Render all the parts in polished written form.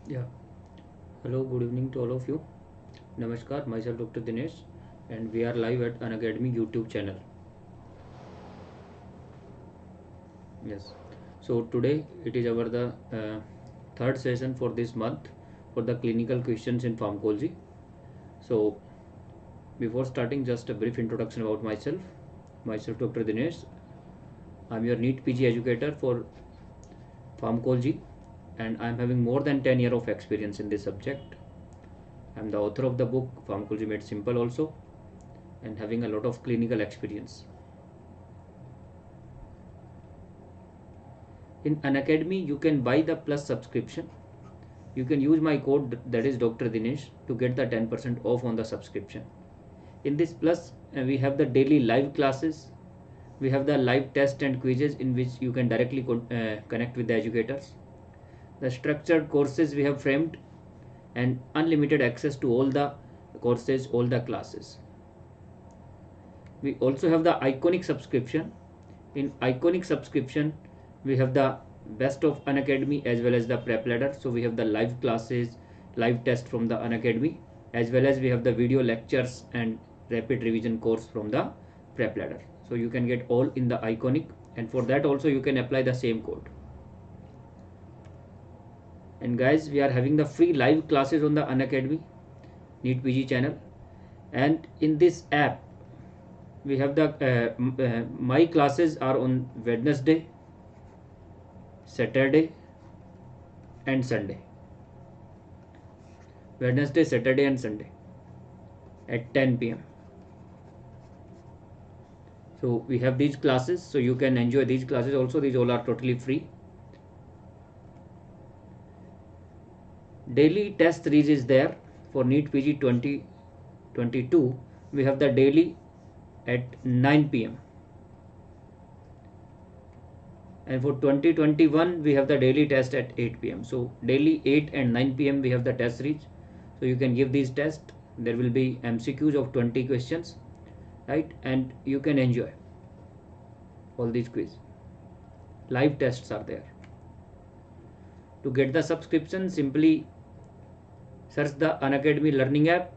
Yeah. Hello, good evening to all of you. Namaskar, myself Dr. Dinesh, and we are live at Unacademy YouTube channel. Yes. So today it is our the third session for this month for the clinical questions in pharmacology. So before starting, just a brief introduction about myself. Myself Dr. Dinesh. I'm your NEET PG educator for pharmacology, and I'm having more than 10 years of experience in this subject. I'm the author of the book Pharmacology Made Simple also, and having a lot of clinical experience. In Unacademy, you can buy the plus subscription. You can use my code, that is Dr. Dinesh, to get the 10% off on the subscription. In this plus, we have the daily live classes. We have the live test and quizzes in which you can directly connect with the educators. The structured courses we have framed, and unlimited access to all the courses, all the classes. We also have the iconic subscription. In iconic subscription, we have the best of Unacademy as well as the prep ladder. So we have the live classes, live test from the Unacademy, as well as we have the video lectures and rapid revision course from the prep ladder. So you can get all in the iconic, and for that also you can apply the same code. And guys, we are having the free live classes on the Unacademy NEET PG channel, and in this app we have the my classes are on Wednesday, Saturday and Sunday. Wednesday, Saturday and Sunday at 10 p.m. So we have these classes, so you can enjoy these classes also. These all are totally free. Daily test series is there for NEET PG 2022. We have the daily at 9 p.m. and for 2021 we have the daily test at 8 p.m. So daily 8 and 9 p.m. we have the test series, so you can give these tests. There will be MCQs of 20 questions, right? And you can enjoy all these quiz. Live tests are there. To get the subscription, simply search the Unacademy learning app,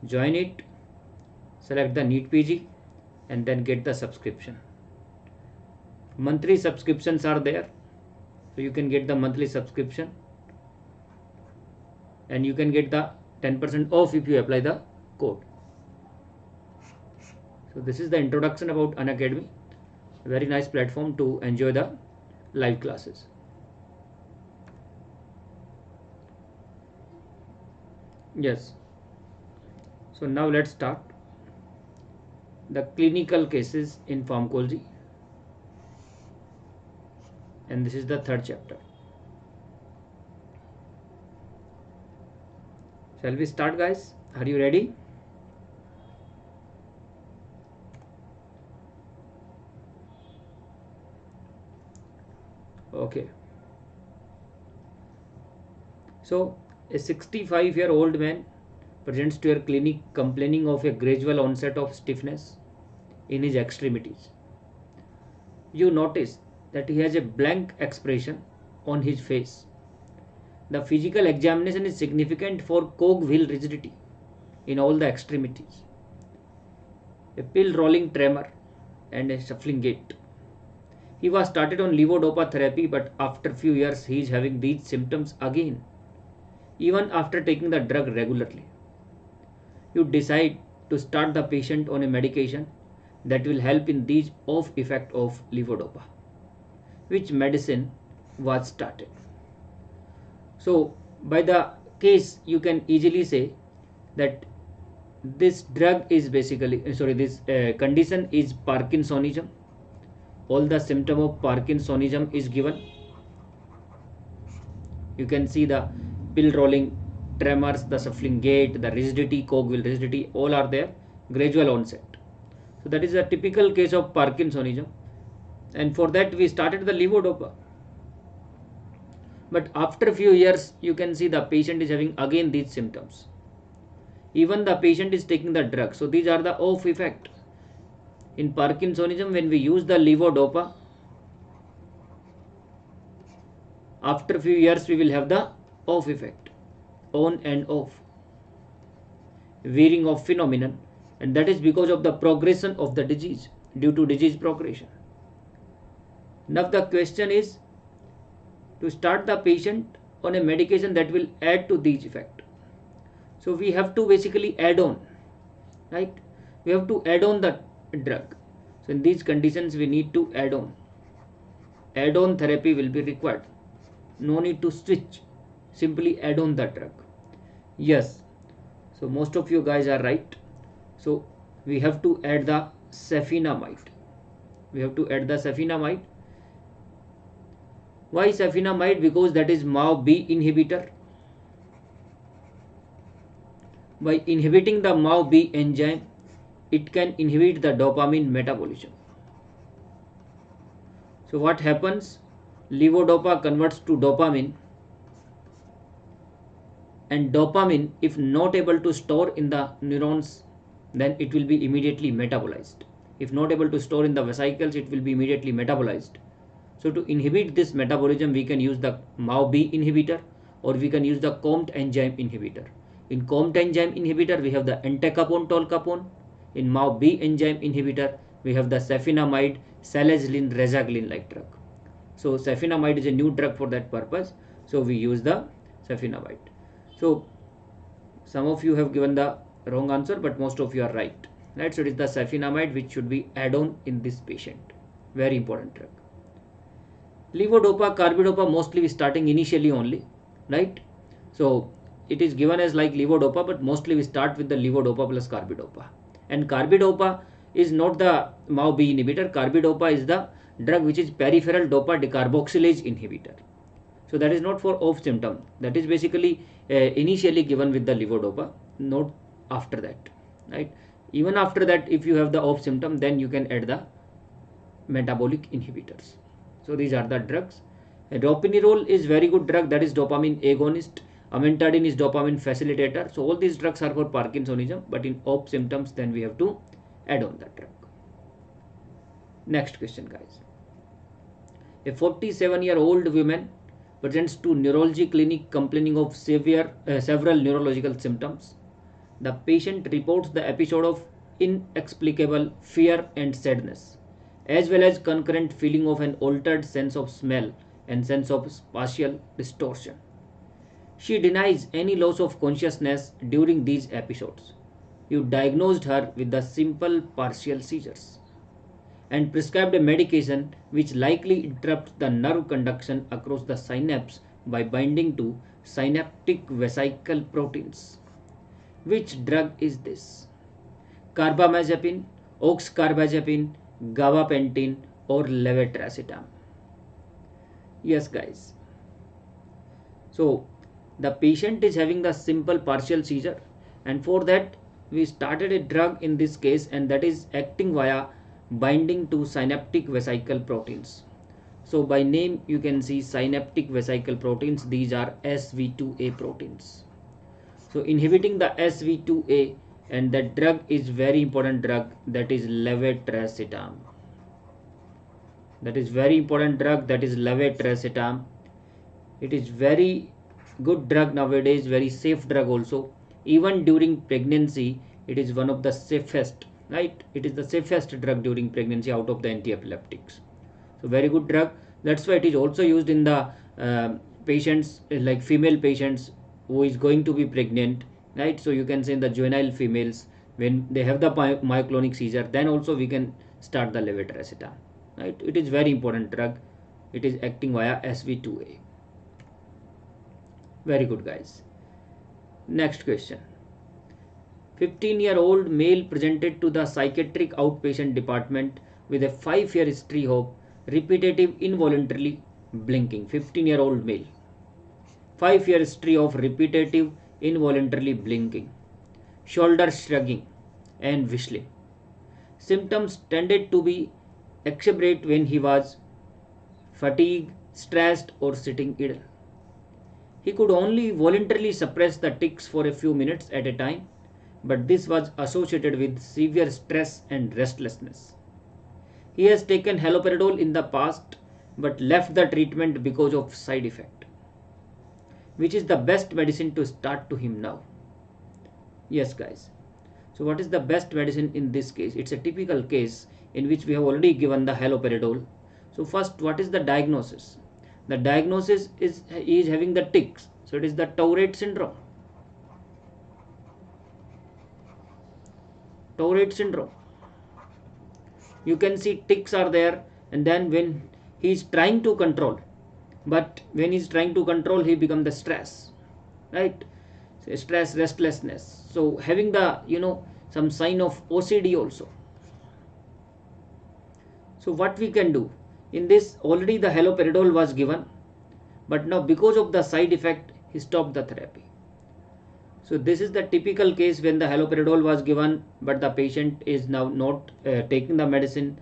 join it, select the NEET PG, and then get the subscription. Monthly subscriptions are there, so you can get the monthly subscription, and you can get the 10% off if you apply the code. So this is the introduction about Unacademy. Very nice platform to enjoy the live classes. Yes. So now let's start the clinical cases in pharmacology, and this is the third chapter. Shall we start, guys? Are you ready? Okay. So a 65-year-old man presents to your clinic complaining of a gradual onset of stiffness in his extremities. You notice that he has a blank expression on his face. The physical examination is significant for cog-wheel rigidity in all the extremities, a pill rolling tremor, and a shuffling gait. He was started on levodopa therapy, but after few years he is having these symptoms again, even after taking the drug regularly. You decide to start the patient on a medication that will help in these off effect of levodopa. Which medicine was started? So by the case you can easily say that this drug is basically this condition is Parkinsonism. All the symptom of Parkinsonism is given. You can see the pill rolling tremors, the shuffling gait, the rigidity, cog-wheel rigidity, all are there. Gradual onset. So that is a typical case of Parkinsonism, and for that we started the levodopa. But after a few years you can see the patient is having again these symptoms. Even the patient is taking the drug. So these are the off effect. In Parkinsonism, when we use the levodopa, after a few years we will have the off effect, on and off, wearing off phenomenon, and that is because of the progression of the disease, due to disease progression. Now the question is to start the patient on a medication that will add to these effect. So we have to basically add on, right? We have to add on the drug. So in these conditions we need to add on. Add-on therapy will be required. No need to switch. Simply add on the drug. Yes. So most of you guys are right. So we have to add the safinamide. We have to add the safinamide. Why safinamide? Because that is MAO-B inhibitor. By inhibiting the MAO-B enzyme, it can inhibit the dopamine metabolism. So what happens? Levodopa converts to dopamine, and dopamine, if not able to store in the neurons, then it will be immediately metabolized. If not able to store in the vesicles, it will be immediately metabolized. So to inhibit this metabolism, we can use the MAO-B inhibitor, or we can use the COMT enzyme inhibitor. In COMT enzyme inhibitor, we have the entacapone tolcapone. In MAO-B enzyme inhibitor, we have the safinamide, salicylic rezaglin like drug. So safinamide is a new drug for that purpose. So we use the safinamide. So some of you have given the wrong answer, but most of you are right. Right? So it is the safinamide which should be add-on in this patient. Very important drug. Levodopa, carbidopa mostly is starting initially only, right? So it is given as like levodopa, but mostly we start with the levodopa plus carbidopa. And carbidopa is not the MAO-B inhibitor. Carbidopa is the drug which is peripheral dopa decarboxylase inhibitor. So that is not for off symptom. That is basically initially given with the levodopa, not after that, right? Even after that, if you have the off symptom, then you can add the metabolic inhibitors. So these are the drugs. Ropinirole is very good drug, that is dopamine agonist. Amantadine is dopamine facilitator. So all these drugs are for Parkinsonism, but in off symptoms, then we have to add on that drug. Next question, guys. A 47-year-old woman presents to neurology clinic complaining of several neurological symptoms. The patient reports the episode of inexplicable fear and sadness, as well as concurrent feeling of an altered sense of smell and sense of spatial distortion. She denies any loss of consciousness during these episodes. You diagnosed her with the simple partial seizures and prescribed a medication which likely interrupts the nerve conduction across the synapse by binding to synaptic vesicle proteins. Which drug is this? Carbamazepine, oxcarbazepine, gabapentin, or levetiracetam? Yes, guys. So the patient is having the simple partial seizure, and for that we started a drug in this case, and that is acting via binding to synaptic vesicle proteins. So by name you can see synaptic vesicle proteins. These are SV2A proteins. So inhibiting the SV2A, and that drug is very important drug, that is levetiracetam. That is very important drug, that is levetiracetam. It is very good drug nowadays, very safe drug also. Even during pregnancy, it is one of the safest, right? It is the safest drug during pregnancy out of the antiepileptics. So very good drug. That's why it is also used in the patients, like female patients who is going to be pregnant, right? So you can say in the juvenile females, when they have the myoclonic seizure, then also we can start the levetiracetam, right? It is very important drug. It is acting via SV2A. Very good, guys. Next question. 15-year-old male presented to the psychiatric outpatient department with a 5-year history of repetitive involuntarily blinking. 15-year-old male. 5-year history of repetitive involuntarily blinking, shoulder shrugging, and whistling. Symptoms tended to be exacerbate when he was fatigued, stressed, or sitting idle. He could only voluntarily suppress the tics for a few minutes at a time, but this was associated with severe stress and restlessness. He has taken haloperidol in the past, but left the treatment because of side effect. which is the best medicine to start to him now? Yes guys, so what is the best medicine in this case? It's a typical case in which we have already given the haloperidol. So first, what is the diagnosis? The diagnosis is having the tics, so it is the Tourette syndrome. Tourette syndrome, you can see tics are there, and then when he is trying to control, but when he is trying to control, he becomes the stress, right? So stress, restlessness, so having the some sign of OCD also. So what we can do in this, already the haloperidol was given, but now because of the side effect he stopped the therapy. So this is the typical case when the haloperidol was given, but the patient is now not taking the medicine,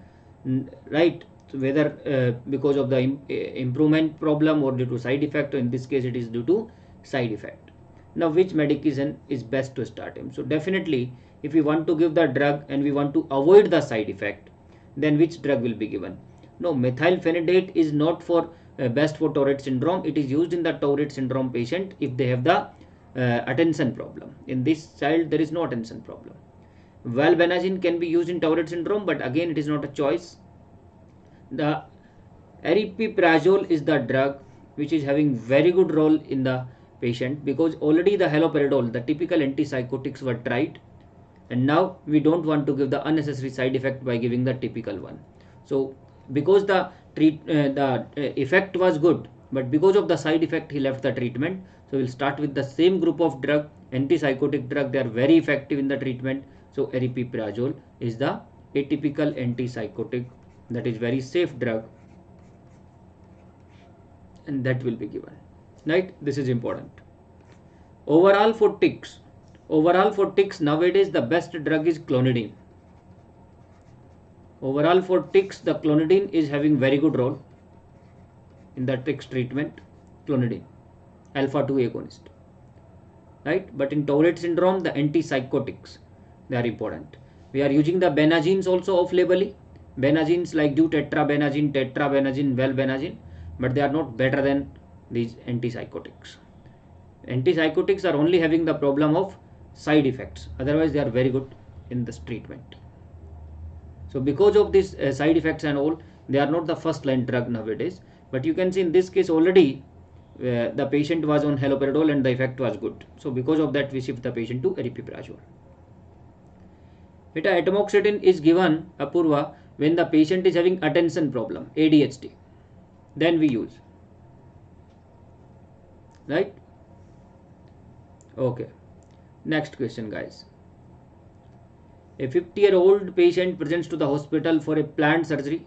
right? So whether because of the improvement problem or due to side effect, or in this case it is due to side effect. Now which medication is best to start him? So definitely if we want to give the drug and we want to avoid the side effect, then which drug will be given? No, methylphenidate is not for best for Tourette syndrome. It is used in the Tourette syndrome patient if they have the attention problem. In this child there is no attention problem. Valbenazine can be used in Tourette syndrome, but again it is not a choice. The aripiprazole is the drug which is having very good role in the patient, because already the haloperidol, the typical antipsychotics, were tried, and now we don't want to give the unnecessary side effect by giving the typical one. So because the effect was good, but because of the side effect he left the treatment. So we'll start with the same group of drug, antipsychotic drug. They are very effective in the treatment. So aripiprazole is the atypical antipsychotic, that is very safe drug, and that will be given, right? This is important. Overall for tics, nowadays the best drug is clonidine. Overall for tics, the clonidine is having very good role in the tics treatment. Clonidine, alpha 2 agonist, right? But in Tourette syndrome, the antipsychotics, they are important. We are using the benazines also off-labelly. Benazines like deutetrabenazine, tetrabenazine, valbenazine, but they are not better than these antipsychotics. Antipsychotics are only having the problem of side effects. Otherwise, they are very good in this treatment. So because of these side effects and all, they are not the first line drug nowadays. But you can see in this case already the patient was on haloperidol and the effect was good. So because of that we shift the patient to aripiprazole. Beta atomoxetine is given, Apurva, when the patient is having attention problem, ADHD. Then we use, right? Okay. Next question, guys. A 50-year-old patient presents to the hospital for a planned surgery.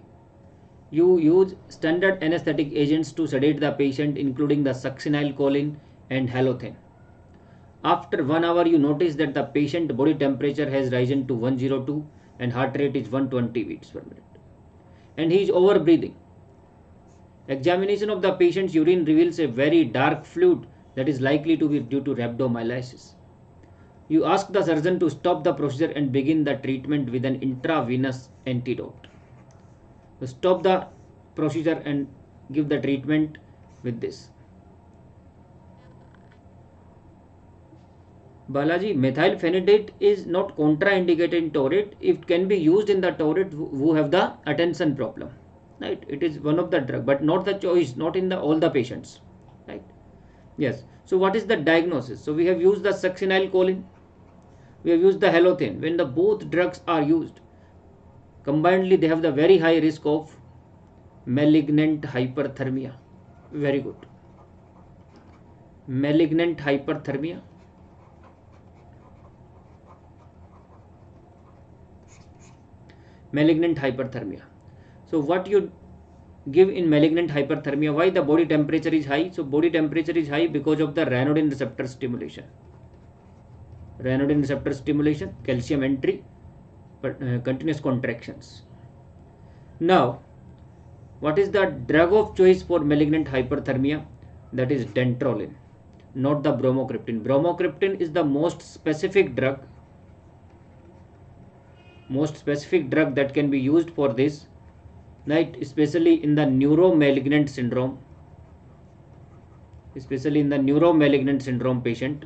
You use standard anesthetic agents to sedate the patient, including the succinylcholine and halothane. After 1 hour, you notice that the patient body temperature has risen to 102 and heart rate is 120 beats per minute. And he is over breathing. Examination of the patient's urine reveals a very dark fluid that is likely to be due to rhabdomyolysis. You ask the surgeon to stop the procedure and begin the treatment with an intravenous antidote. So stop the procedure and give the treatment with this. Balaji, methylphenidate is not contraindicated in Tourette. It can be used in the Tourette who have the attention problem. Right? It is one of the drug, but not the choice, not in all the patients. Right? Yes. So what is the diagnosis? So we have used the succinylcholine. We have used the halothane. When the both drugs are used combinedly, they have the very high risk of malignant hyperthermia. Very good. Malignant hyperthermia. Malignant hyperthermia. So what you give in malignant hyperthermia? Why the body temperature is high? So body temperature is high because of the ryanodine receptor stimulation. Ryanodine receptor stimulation, calcium entry, continuous contractions. Now, what is the drug of choice for malignant hyperthermia? That is dantrolene, not the bromocriptine. Bromocriptine is the most specific drug that can be used for this, right? Especially in the neuromalignant syndrome. especially in the neuromalignant syndrome patient.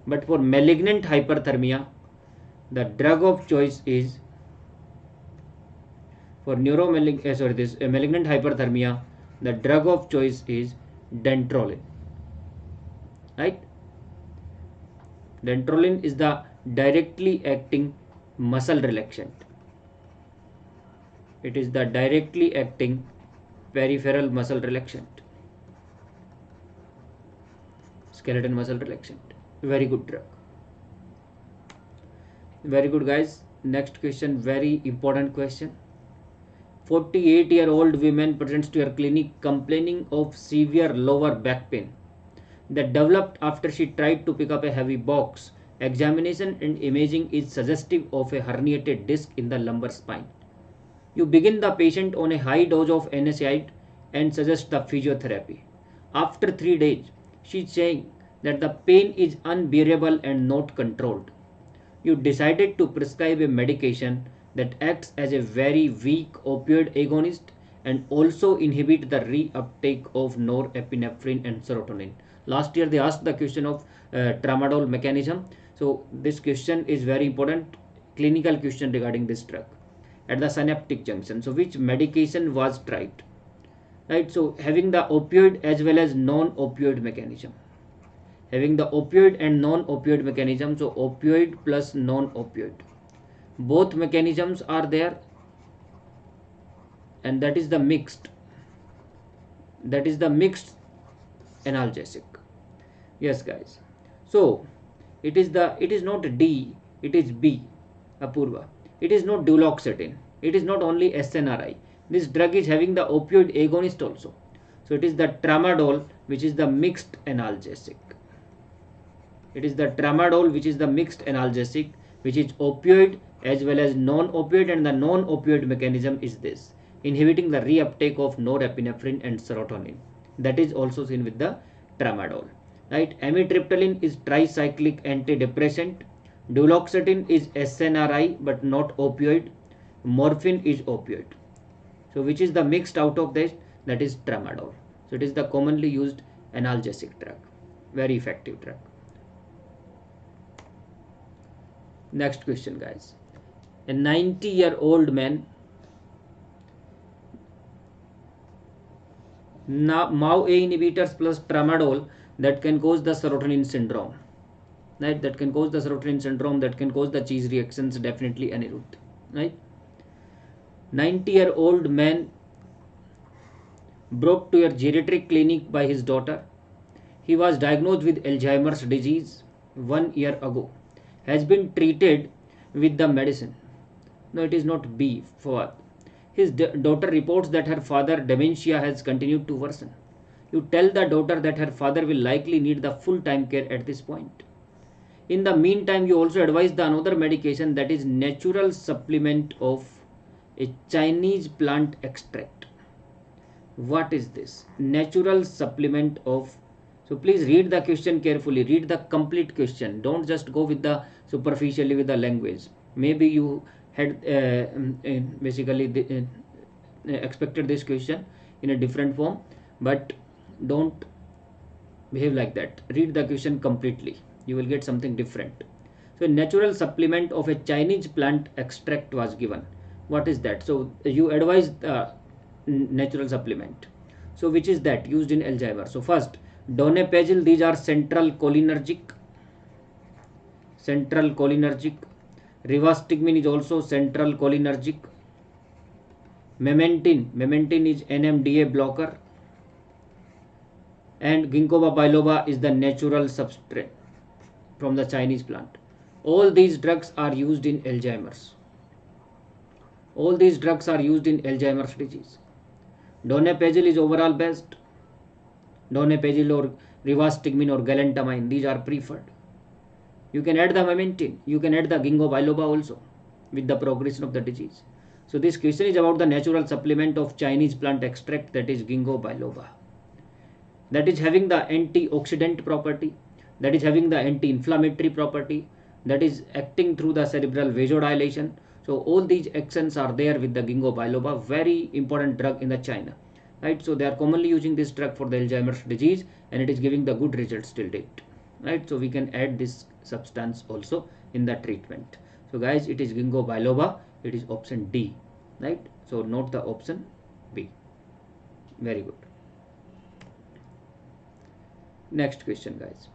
But for malignant hyperthermia, the drug of choice is for malignant hyperthermia, the drug of choice is dantrolene. Right? Dantrolene is the directly acting muscle relaxant. It is the directly acting peripheral muscle relaxant, skeletal muscle relaxant. Very good drug. Very good, guys. Next question, very important question. 48-year-old woman presents to your clinic complaining of severe lower back pain that developed after she tried to pick up a heavy box. Examination and imaging is suggestive of a herniated disc in the lumbar spine. You begin the patient on a high dose of NSAID and suggest the physiotherapy. After 3 days, she is saying that the pain is unbearable and not controlled. You decided to prescribe a medication that acts as a very weak opioid agonist and also inhibit the reuptake of norepinephrine and serotonin. Last year they asked the question of tramadol mechanism. So this question is very important, clinical question regarding this drug at the synaptic junction. So which medication was tried? Right, so having the opioid as well as non-opioid mechanism. Having the opioid and non-opioid mechanism, so opioid plus non-opioid. Both mechanisms are there, and that is the mixed analgesic. Yes, guys. So it is not D, it is B, Apurva. It is not duloxetine. It is not only SNRI. This drug is having the opioid agonist also. So it is the tramadol, which is the mixed analgesic. It is the tramadol, which is the mixed analgesic, which is opioid as well as non-opioid, and the non-opioid mechanism is this, inhibiting the reuptake of norepinephrine and serotonin. That is also seen with the tramadol. Right? Amitriptyline is tricyclic antidepressant. Duloxetine is SNRI but not opioid. Morphine is opioid. So which is the mixed out of this? That is tramadol. So it is the commonly used analgesic drug. Very effective drug. Next question, guys. A 90-year-old man, MAO-A inhibitors plus tramadol, that can cause the serotonin syndrome. Right? That can cause the serotonin syndrome, that can cause the cheese reactions, definitely Anirudh. Right? 90-year-old man brought to your geriatric clinic by his daughter. He was diagnosed with Alzheimer's disease 1 year ago. Has been treated with the medicine. No, it is not B for his daughter reports that her father dementia has continued to worsen. You tell the daughter that her father will likely need the full-time care at this point. In the meantime, you also advise the another medication, that is natural supplement of a Chinese plant extract. What is this? Natural supplement of. So please read the question carefully. Read the complete question. Don't just go with the superficially with the language. Maybe you had expected this question in a different form, but don't behave like that. Read the question completely. You will get something different. So natural supplement of a Chinese plant extract was given. What is that? So you advise the natural supplement. So which is that used in Alzheimer's? So first, donepezil, these are central cholinergic. Rivastigmine is also central cholinergic. Memantine is NMDA blocker. And ginkgo biloba is the natural substrate from the Chinese plant. All these drugs are used in Alzheimer's. Disease. Donepezil is overall best. Donepezil or rivastigmine or galantamine, these are preferred. You can add the memantine, you can add the ginkgo biloba also with the progression of the disease. So this question is about the natural supplement of Chinese plant extract, that is ginkgo biloba. That is having the antioxidant property, that is having the anti-inflammatory property, that is acting through the cerebral vasodilation. So all these actions are there with the ginkgo biloba, very important drug in the China. right? So they are commonly using this drug for the Alzheimer's disease, and it is giving the good results till date, right? So we can add this substance also in the treatment. So guys, it is ginkgo biloba. It is option D, right? So note the option B. Very good. Next question, guys.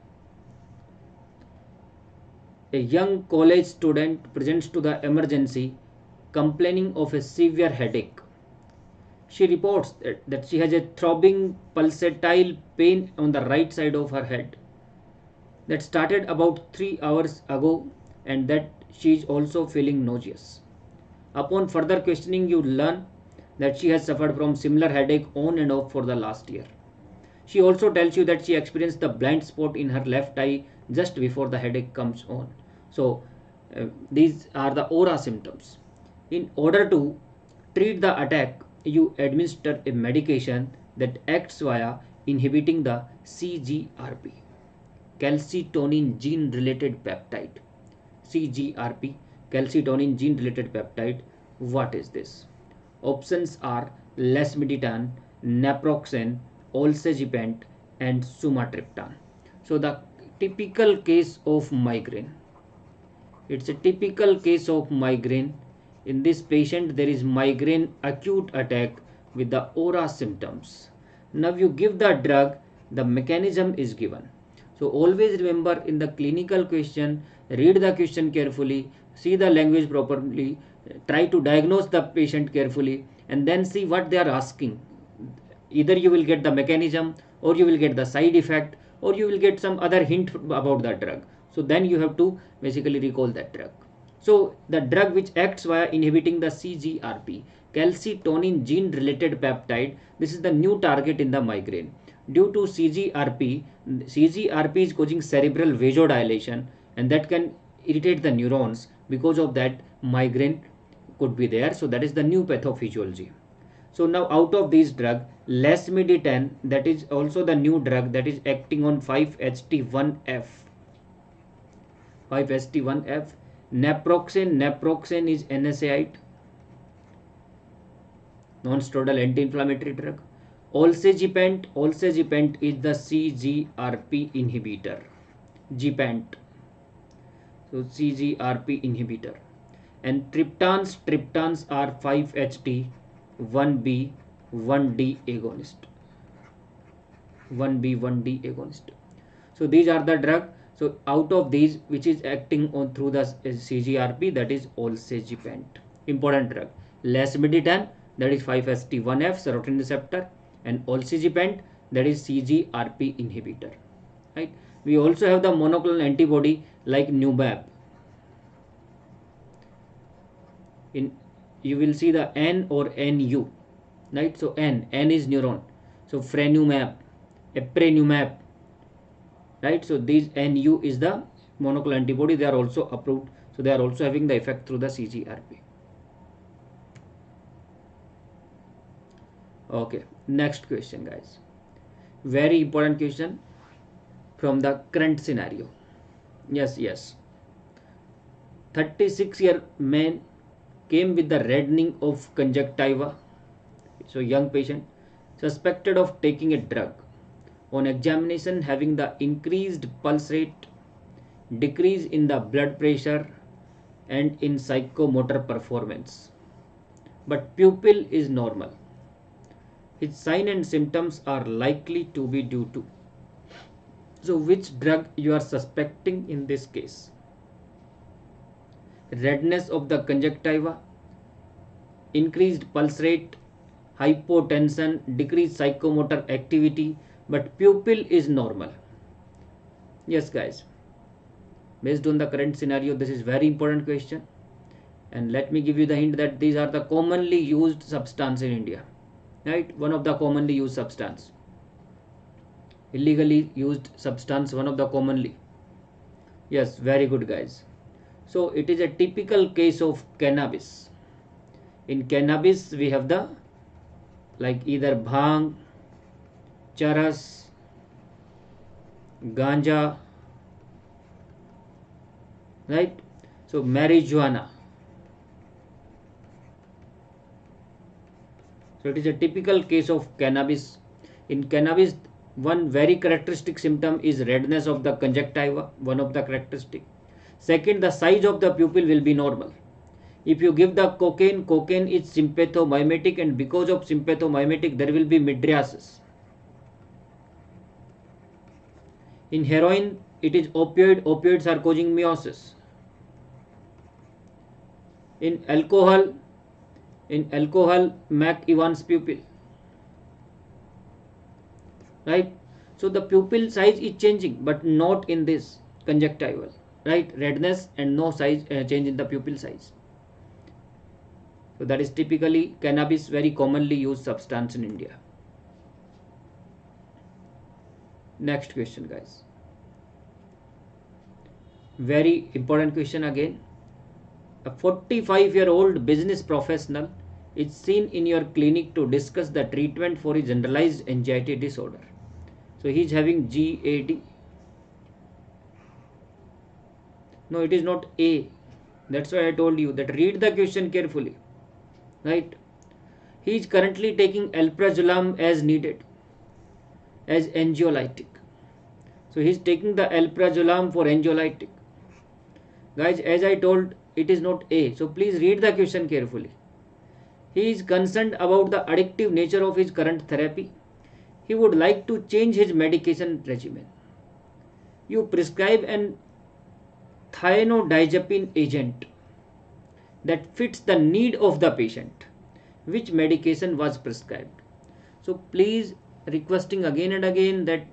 A young college student presents to the emergency complaining of a severe headache. She reports that she has a throbbing pulsatile pain on the right side of her head that started about 3 hours ago, and that she is also feeling nauseous. Upon further questioning, you learn that she has suffered from similar headache on and off for the last year. She also tells you that she experienced the blind spot in her left eye just before the headache comes on. So these are the aura symptoms. In order to treat the attack, you administer a medication that acts via inhibiting the CGRP, calcitonin gene related peptide. CGRP, calcitonin gene related peptide. What is this? Options are lasmiditan, naproxen, olsegipant, and sumatriptan. So the typical case of migraine. It's a typical case of migraine. In this patient, there is migraine acute attack with the aura symptoms. Now you give the drug, the mechanism is given. So always remember, in the clinical question, read the question carefully, see the language properly, try to diagnose the patient carefully, and then see what they are asking. Either you will get the mechanism, or you will get the side effect, or you will get some other hint about the drug. So then you have to basically recall that drug. So the drug which acts via inhibiting the CGRP, calcitonin gene related peptide, this is the new target in the migraine. Due to CGRP, CGRP is causing cerebral vasodilation, and that can irritate the neurons. Because of that, migraine could be there. So that is the new pathophysiology. So now out of these drug, lasmiditan, that is also the new drug that is acting on 5-HT1F. 5-HT1F. Naproxen is NSAID, non-steroidal anti-inflammatory drug. Olsegipant is the CGRP inhibitor. Gipant. So CGRP inhibitor. And triptans are 5-HT1B 1D agonist. 1B 1D agonist. So these are the drug. So out of these, which is acting on through the CGRP, that is olsegipant. Important drug. Lasmiditan, that is 5-HT1F serotonin receptor, and olsegipant, that is CGRP inhibitor. Right. We also have the monoclonal antibody like Numab. You will see the N or NU, right? So N is neuron. So Frenumab, Eprenumab, right? So these NU is the monoclonal antibody. They are also approved. So they are also having the effect through the CGRP. Okay, next question, guys. Very important question from the current scenario. Yes. 36-year man came with the reddening of conjunctiva. So young patient suspected of taking a drug. On examination, having the increased pulse rate, decrease in the blood pressure, and in psychomotor performance, but pupil is normal. His sign and symptoms are likely to be due to. So which drug you are suspecting in this case? Redness of the conjunctiva, increased pulse rate, hypotension, decreased psychomotor activity, but pupil is normal. Yes, guys. Based on the current scenario, this is very important question. And let me give you the hint that these are the commonly used substance in India. Right? One of the commonly used substance. Illegally used substance, one of the commonly. Yes, very good, guys. So it is a typical case of cannabis. In cannabis, we have the like either bhang, charas, ganja, right? So marijuana. So it is a typical case of cannabis. In cannabis, one very characteristic symptom is redness of the conjunctiva, one of the characteristic. Second, the size of the pupil will be normal. If you give the cocaine, cocaine is sympathomimetic, and because of sympathomimetic there will be mydriasis. In heroin, it is opioid, opioids are causing meiosis. In alcohol, Mac Evans pupil, right? So the pupil size is changing, but not in this conjunctival, right? Redness and no size change in the pupil size. So that is typically cannabis, very commonly used substance in India. Next question, guys. Very important question again. A 45-year-old business professional is seen in your clinic to discuss the treatment for a generalized anxiety disorder. So he is having GAD. No, it is not A. That's why I told you that read the question carefully. Right? He is currently taking alprazolam as needed, as anxiolytic. So he is taking the alprazolam for anxiolytic. Guys, as I told, it is not A. So please read the question carefully. He is concerned about the addictive nature of his current therapy. He would like to change his medication regimen. You prescribe an thienodiazepine agent that fits the need of the patient. Which medication was prescribed? So please, requesting again and again that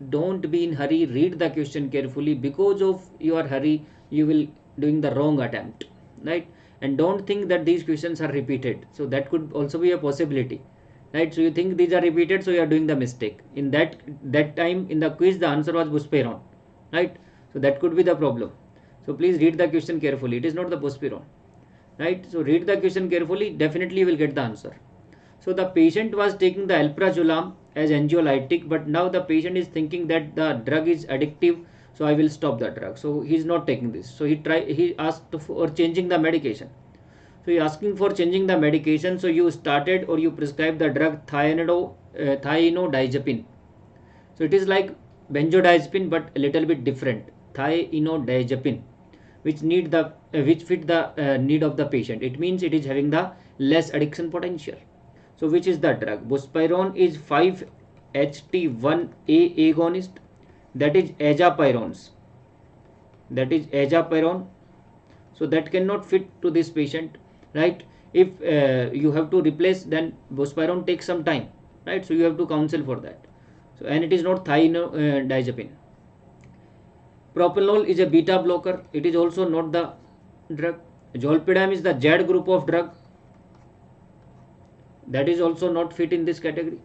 don't be in hurry, read the question carefully. Because of your hurry, you will doing the wrong attempt, right? And don't think that these questions are repeated. So that could also be a possibility, right? So you think these are repeated, so you are doing the mistake. In that time in the quiz, the answer was buspirone, right? So that could be the problem. So please read the question carefully. It is not the buspirone, right? So read the question carefully, definitely you will get the answer. So the patient was taking the alprazolam as anxiolytic, but now the patient is thinking that the drug is addictive, so I will stop the drug. So he is not taking this. So he asked for changing the medication. So he asking for changing the medication. So you started or you prescribed the drug thienodiazepine. So it is like benzodiazepine but a little bit different. Thienodiazepine, which fit the need of the patient. It means it is having the less addiction potential. So which is the drug? Buspirone is 5-HT1A agonist. That is azapirone. So that cannot fit to this patient, right? If you have to replace, then buspirone takes some time, right? So you have to counsel for that. So, and it is not thienodiazepine. Propranolol is a beta blocker. It is also not the drug. Zolpidem is the Z group of drug. That is also not fit in this category,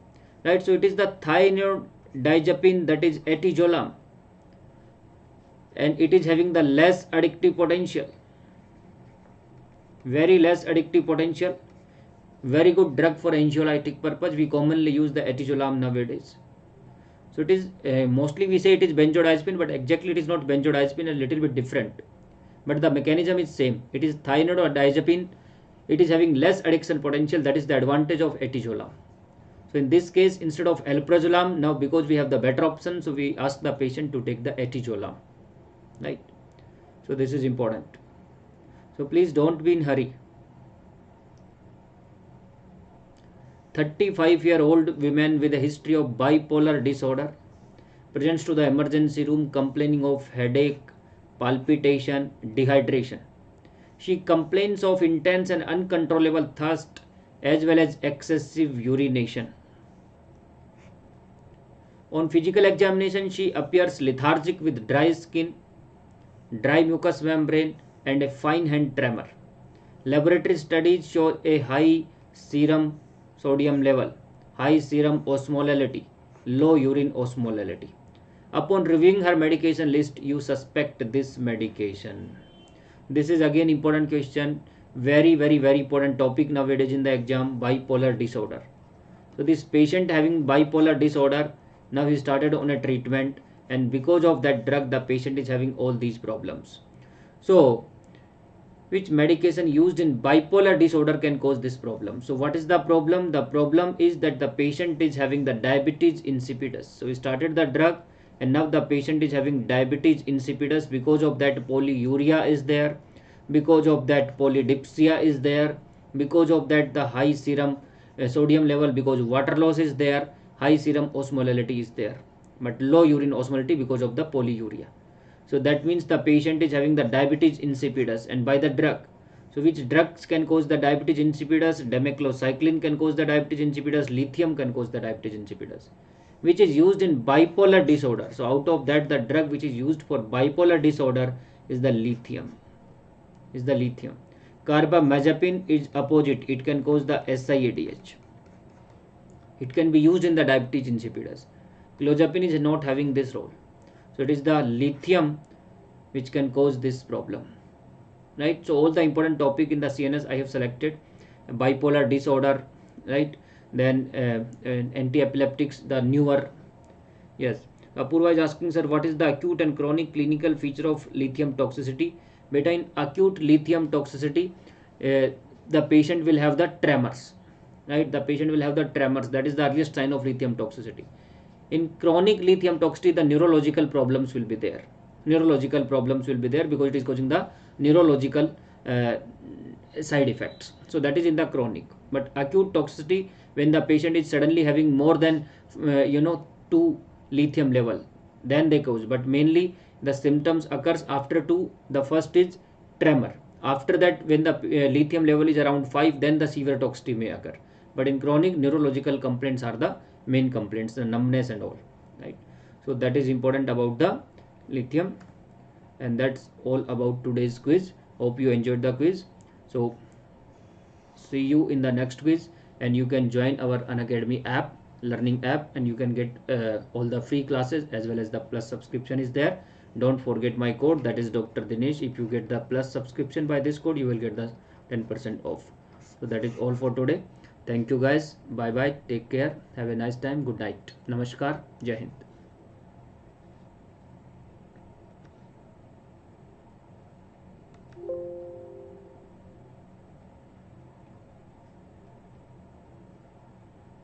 right? So it is the thienodiazepine, that is etizolam, and it is having the less addictive potential, very less addictive potential, very good drug for anxiolytic purpose. We commonly use the etizolam nowadays. So it is mostly we say it is benzodiazepine, but exactly it is not benzodiazepine, a little bit different, but the mechanism is same. It is thienodiazepine. It is having less addiction potential. That is the advantage of etizolam. So in this case, instead of alprazolam, now because we have the better option, so we ask the patient to take the etizolam, right? So this is important. So please don't be in hurry. 35-year-old woman with a history of bipolar disorder presents to the emergency room complaining of headache, palpitation, dehydration. She complains of intense and uncontrollable thirst as well as excessive urination. On physical examination, she appears lethargic with dry skin, dry mucous membrane, and a fine hand tremor. Laboratory studies show a high serum sodium level, high serum osmolality, low urine osmolality. Upon reviewing her medication list, you suspect this medication. This is again important question, very important topic nowadays in the exam, bipolar disorder. So this patient having bipolar disorder, now he started on a treatment, and because of that drug the patient is having all these problems. So which medication used in bipolar disorder can cause this problem. So what is the problem? The problem is that the patient is having the diabetes insipidus. So we started the drug and now the patient is having diabetes insipidus. Because of that polyuria is there, because of that polydipsia is there, because of that the high serum sodium level, because water loss is there, high serum osmolality is there, but low urine osmolality because of the polyuria. So that means the patient is having the diabetes insipidus, and by the drug. So which drugs can cause the diabetes insipidus? Demeclocycline can cause the diabetes insipidus, lithium can cause the diabetes insipidus, which is used in bipolar disorder. So out of that, the drug which is used for bipolar disorder is the lithium. Carbamazepine is opposite. It can cause the SIADH. It can be used in the diabetes insipidus. Clozapine is not having this role. So it is the lithium which can cause this problem, right? So all the important topic in the CNS I have selected: bipolar disorder, right? Then anti-epileptics, the newer. Yes, Apurva is asking, sir, what is the acute and chronic clinical feature of lithium toxicity? Beta, in acute lithium toxicity, the patient will have the tremors, right? The patient will have the tremors. That is the earliest sign of lithium toxicity. In chronic lithium toxicity, the neurological problems will be there. Because it is causing the neurological side effects. So that is in the chronic. But acute toxicity, when the patient is suddenly having more than 2 lithium level, then they cause. But mainly the symptoms occurs after 2. The first is tremor. After that, when the lithium level is around 5, then the severe toxicity may occur. But in chronic, neurological complaints are the main complaints, the numbness and all, right? So that is important about the lithium, and that's all about today's quiz. Hope you enjoyed the quiz. So see you in the next quiz, and you can join our Unacademy app, learning app, and you can get all the free classes as well as the plus subscription is there. Don't forget my code, that is Dr. Dinesh. If you get the plus subscription by this code, you will get the 10% off. So that is all for today. Thank you guys. Bye bye. Take care. Have a nice time. Good night. Namaskar. Jai Hind.